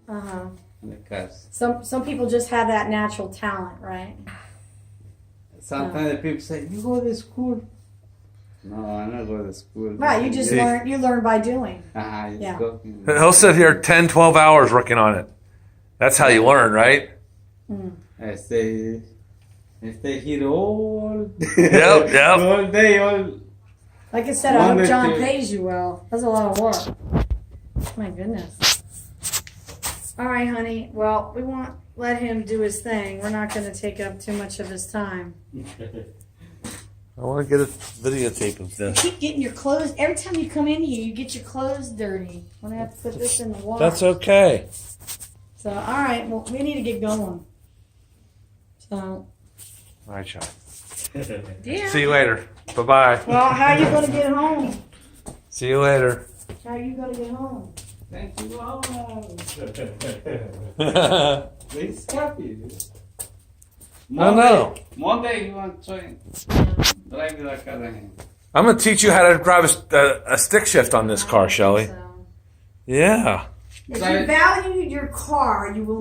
Uh-huh. in the cars. Some people just have that natural talent, right? Sometimes the people say, "You go to school." No, I don't go to school. Right, you just learn by doing. Yeah. He'll sit here 10, 12 hours working on it. That's how you learn, right? I stay here all Yep. all day, all. Like I said, I hope John pays you well. That's a lot of work. My goodness. All right, honey. Well, we won't let him do his thing. We're not going to take up too much of his time. I want to get a videotape of You this. keep getting your clothes. Every time you come in here, you get your clothes dirty. I'm going to have to put this in the water. That's okay. So, all right. Well, we need to get going. So, All right, Sean. yeah. See you later. Bye-bye. Well, how are you going to get home? See you later. How are you going to get home? Thank you all. No, He's happy. no. Monday you want to drive the car again. I'm going to teach you how to drive a stick shift on this car, Shelly. So, Yeah. if you value your car, you will